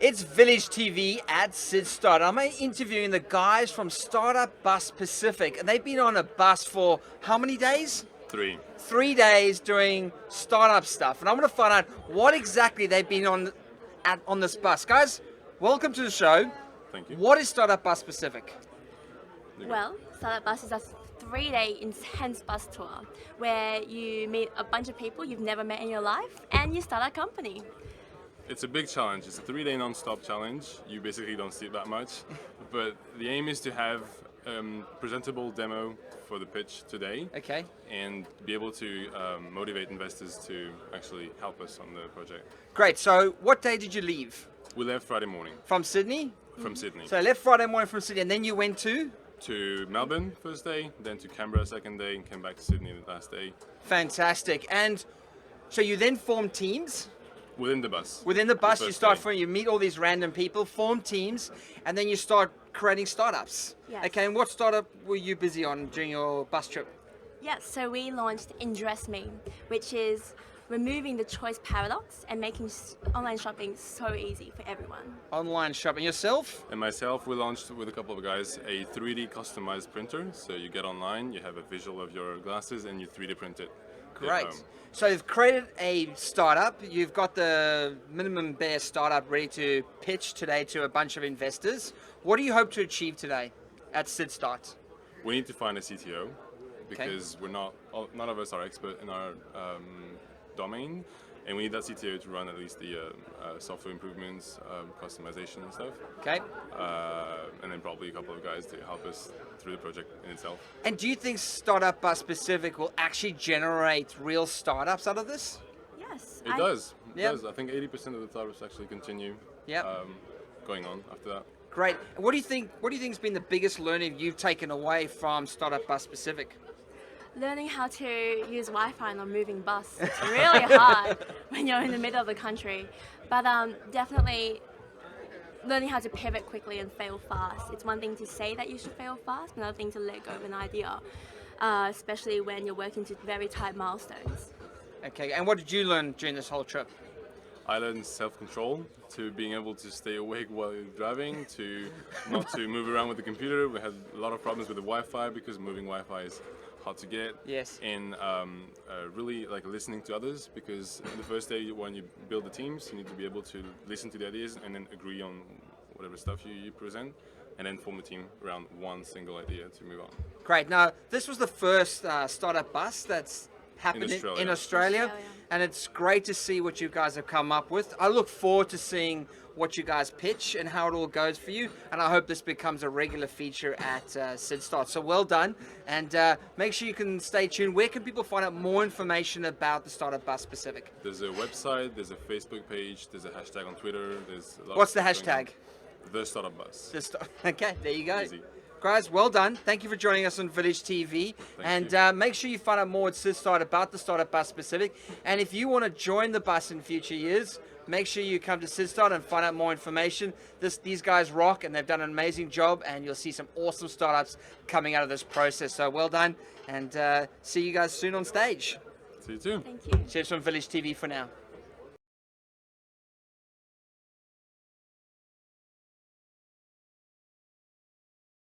It's Village TV at SydStart. I'm interviewing the guys from StartupBus Pacific, and they've been on a bus for how many days? 3. 3 days doing startup stuff, and I want to find out what exactly they've been on this bus. Guys, welcome to the show. Thank you. What is StartupBus Pacific? Well, StartupBus is a 3-day intense bus tour where you meet a bunch of people you've never met in your life and you start a company. It's a big challenge. It's a 3-day non-stop challenge. You basically don't sleep that much. But the aim is to have presentable demo for the pitch today. Okay. And be able to motivate investors to actually help us on the project. Great. So what day did you leave? We left Friday morning From Sydney? from Sydney. So I left Friday morning from Sydney, and then you went to? To Melbourne first day, then to Canberra second day, and came back to Sydney the last day. Fantastic. And so you then form teams? Within the bus. Within the bus, you first start day. from, you meet all these random people, form teams, and then you start creating startups. Yes. Okay, and what startup were you busy on during your bus trip? Yes, so we launched Indress Me, which is removing the choice paradox and making online shopping so easy for everyone. Online shopping. Yourself? And myself, we launched with a couple of guys a 3D customized printer. So you get online, you have a visual of your glasses, and you 3D print it. at Great. home. So you've created a startup. You've got the minimum bare startup ready to pitch today to a bunch of investors. What do you hope to achieve today at SydStart? We need to find a CTO because none of us are expert in our domain, and we need that CTO to run at least the software improvements, customization and stuff. Okay. And then probably a couple of guys to help us through the project in itself. And do you think StartupBus Pacific will actually generate real startups out of this? Yes. It does. It Yep. does. I think 80% of the startups actually continue Yep. going on after that. Great. What do you think has been the biggest learning you've taken away from StartupBus Pacific? Learning how to use Wi-Fi on a moving bus. It's really hard when you're in the middle of the country. But definitely learning how to pivot quickly and fail fast. It's one thing to say that you should fail fast, another thing to let go of an idea, especially when you're working to very tight milestones. Okay, and what did you learn during this whole trip? I learned self-control, to being able to stay awake while you're driving, to not to move around with the computer. We had a lot of problems with the Wi-Fi because moving Wi-Fi is hard to get. Yes. And really like listening to others, because the first day when you build the teams, you need to be able to listen to the ideas and then agree on whatever stuff you present, and then form a team around one single idea to move on. Great. Now, this was the first startup bus that's happened in Australia, and it's great to see what you guys have come up with. I look forward to seeing what you guys pitch and how it all goes for you, and I hope this becomes a regular feature at SydStart. So well done, and make sure you can stay tuned. Where can people find out more information about the StartupBus Pacific? There's a website, there's a Facebook page, there's a hashtag on Twitter. There's a lot What's the of stuff going hashtag? on. The StartupBus. Okay, there you go. Easy. Guys, well done. Thank you for joining us on Village TV. Thank And make sure you find out more at SydStart about the StartupBus Pacific. And if you want to join the bus in future years, make sure you come to SydStart and find out more information. These guys rock, and they've done an amazing job, and you'll see some awesome startups coming out of this process. So well done, and see you guys soon on stage. See you soon. Thank you. Cheers from Village TV for now.